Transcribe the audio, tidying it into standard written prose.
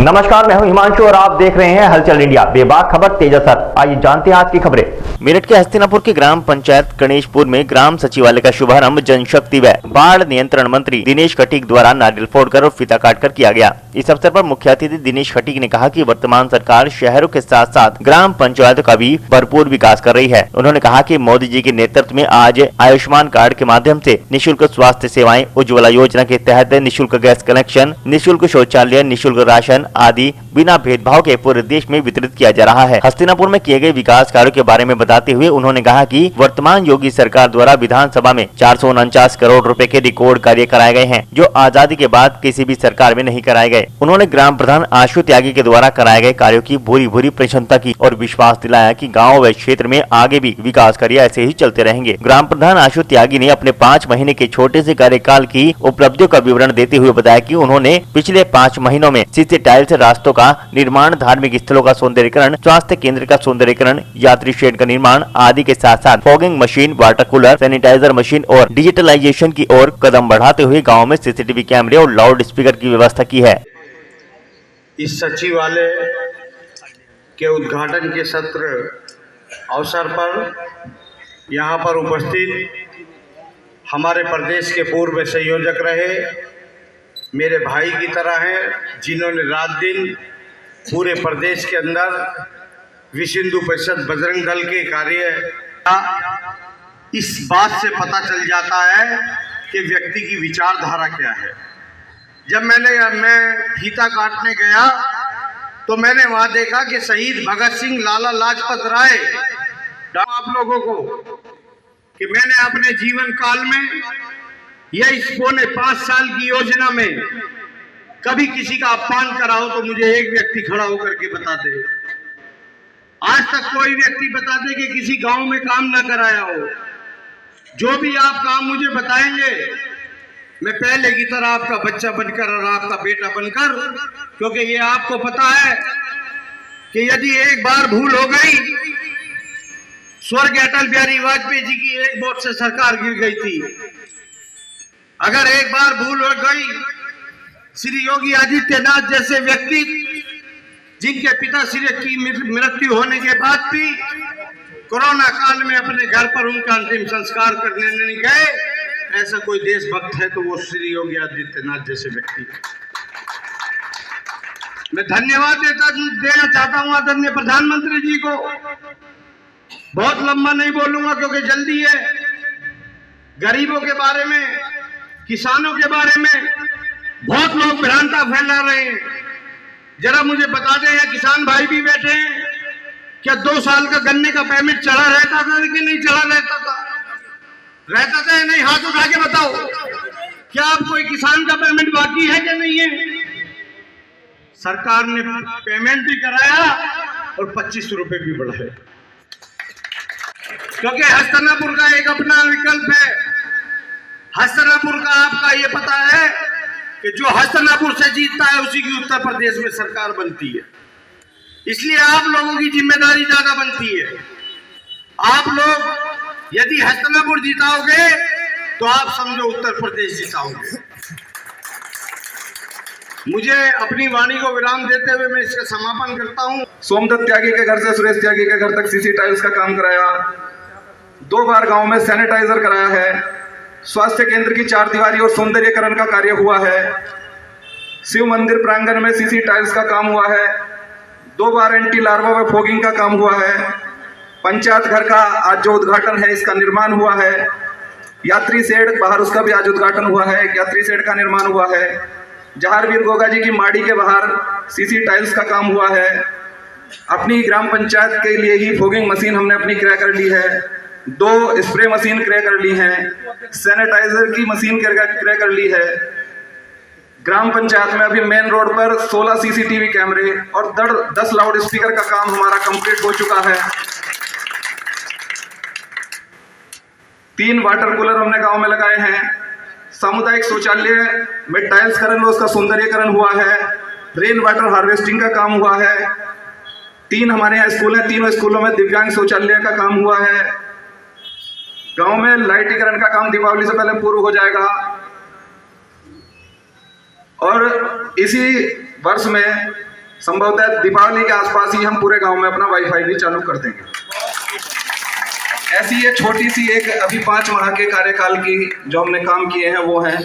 नमस्कार, मैं हूं हिमांशु और आप देख रहे हैं हलचल इंडिया। बेबाक खबर तेज असर। आइए जानते हैं आज की खबरें। मेरठ के हस्तिनापुर के ग्राम पंचायत गणेशपुर में ग्राम सचिवालय का शुभारंभ जनशक्ति व बाढ़ नियंत्रण मंत्री दिनेश खटीक द्वारा नारियल फोड़कर और फीता काटकर किया गया। इस अवसर पर मुख्य अतिथि दिनेश खटीक ने कहा कि वर्तमान सरकार शहरों के साथ साथ ग्राम पंचायतों का भी भरपूर विकास कर रही है। उन्होंने कहा कि मोदी जी के नेतृत्व में आज आयुष्मान कार्ड के माध्यम से निःशुल्क स्वास्थ्य सेवाएं, उज्ज्वला योजना के तहत निःशुल्क गैस कनेक्शन, निःशुल्क शौचालय, निःशुल्क राशन आदि बिना भेदभाव के पूरे देश में वितरित किया जा रहा है। हस्तिनापुर में किए गए विकास कार्यों के बारे में बताते हुए उन्होंने कहा कि वर्तमान योगी सरकार द्वारा विधानसभा में 449 करोड़ रुपए के रिकॉर्ड कार्य कराए गए हैं, जो आजादी के बाद किसी भी सरकार में नहीं कराए गए। उन्होंने ग्राम प्रधान आशु त्यागी के द्वारा कराए गए कार्यों की भूरी भूरी प्रशंसा की और विश्वास दिलाया कि गाँव व क्षेत्र में आगे भी विकास कार्य ऐसे ही चलते रहेंगे। ग्राम प्रधान आशु त्यागी ने अपने 5 महीने के छोटे से कार्यकाल की उपलब्धियों का विवरण देते हुए बताया कि उन्होंने पिछले 5 महीनों में सीसी टाइल्स रास्तों का निर्माण, धार्मिक स्थलों का सौंदर्यीकरण, स्वास्थ्य केंद्र का सौंदर्यीकरण, यात्री शेड का निर्माण आदि के साथ साथ fogging machine, water cooler, sanitiser machine और डिजिटलाइजेशन की ओर कदम बढ़ाते हुए गाँव में सीसीटीवी कैमरे और लाउड स्पीकर की व्यवस्था की है। इस सचिवालय के उद्घाटन के सत्र अवसर पर यहाँ पर उपस्थित हमारे प्रदेश के पूर्व संयोजक रहे, मेरे भाई की तरह हैं, जिन्होंने रात दिन पूरे प्रदेश के अंदर विश्व हिंदू परिषद बजरंग दल के कार्य, इस बात से पता चल जाता है कि व्यक्ति की विचारधारा क्या है। जब मैं फीता काटने गया तो मैंने वहां देखा कि शहीद भगत सिंह, लाला लाजपत राय, आप लोगों को कि मैंने अपने जीवन काल में या इस पौने 5 साल की योजना में कभी किसी का अपमान करा हो तो मुझे एक व्यक्ति खड़ा होकर के बता दे। आज तक कोई व्यक्ति बता दे कि किसी गांव में काम ना कराया हो। जो भी आप काम मुझे बताएंगे, मैं पहले की तरह आपका बच्चा बनकर और आपका बेटा बनकर, क्योंकि ये आपको पता है कि यदि एक बार भूल हो गई, स्वर्गीय अटल बिहारी वाजपेयी जी की एक वोट से सरकार गिर गई थी, अगर एक बार भूल हो गई, श्री योगी आदित्यनाथ जैसे व्यक्ति जिनके पिताश्री की मृत्यु होने के बाद भी कोरोना काल में अपने घर पर उनका अंतिम संस्कार करने नहीं गए, ऐसा कोई देशभक्त है तो वो श्री योगी आदित्यनाथ जैसे व्यक्ति। मैं धन्यवाद देना चाहता हूं आदरणीय प्रधानमंत्री जी को। बहुत लंबा नहीं बोलूंगा क्योंकि जल्दी है। गरीबों के बारे में, किसानों के बारे में बहुत लोग भ्रांता फैला रहे हैं। जरा मुझे बता दें, या किसान भाई भी बैठे हैं, क्या 2 साल का गन्ने का पेमेंट चढ़ा रहता था कि नहीं चढ़ा रहता था? रहता था या नहीं? हाथ उठा के बताओ, क्या आप कोई किसान का पेमेंट बाकी है कि नहीं है? सरकार ने पेमेंट भी कराया और 25 रुपए भी बढ़ाए, क्योंकि हस्तिनापुर का एक अपना विकल्प है। हस्तिनापुर का आपका ये पता है कि जो हस्तिनापुर से जीतता है उसी की उत्तर प्रदेश में सरकार बनती है। इसलिए आप लोगों की जिम्मेदारी ज्यादा बनती है। आप लोग यदि हस्तिनापुर जिताओगे तो आप समझो उत्तर प्रदेश जिताओगे। मुझे अपनी वाणी को विराम देते हुए मैं इसका समापन करता हूं। सोमदत्त त्यागी के घर से सुरेश त्यागी के घर तक सीसी टाइल्स का काम कराया, 2 बार गांव में सैनिटाइजर कराया है, स्वास्थ्य केंद्र की 4 दीवारी और सौंदर्यीकरण का कार्य हुआ है, शिव मंदिर प्रांगण में सीसी टाइल्स का काम हुआ है, 2 बार एंटी लार्वा व फॉगिंग का काम हुआ है, पंचायत घर का आज जो उद्घाटन है इसका निर्माण हुआ है, यात्री शेड बाहर उसका भी आज उद्घाटन हुआ है, यात्री शेड का निर्माण हुआ है, जहारवीर गोगा जी की माड़ी के बाहर सीसी टाइल्स का काम हुआ है। अपनी ग्राम पंचायत के लिए ही फॉगिंग मशीन हमने अपनी क्रय कर ली है, 2 स्प्रे मशीन क्रय कर ली है, सैनिटाइजर की मशीन क्रय कर ली है। ग्राम पंचायत में अभी मेन रोड पर 16 सीसीटीवी कैमरे और 10 लाउड स्पीकर का काम हमारा कंप्लीट हो चुका है। 3 वाटर कूलर हमने गांव में लगाए हैं। सामुदायिक शौचालय में टाइल्स करण, उसका सौंदर्यीकरण हुआ है। रेन वाटर हार्वेस्टिंग का काम हुआ है। 3 हमारे यहाँ स्कूल हैं, 3 स्कूलों में दिव्यांग शौचालय का काम हुआ है। गांव में लाइटीकरण का काम दीपावली से पहले पूरा हो जाएगा। और इसी वर्ष में संभवतः दीपावली के आसपास ही हम पूरे गांव में अपना वाईफाई भी चालू कर देंगे। ऐसी ये छोटी सी एक अभी 5 माह के कार्यकाल की जो हमने काम किए हैं वो है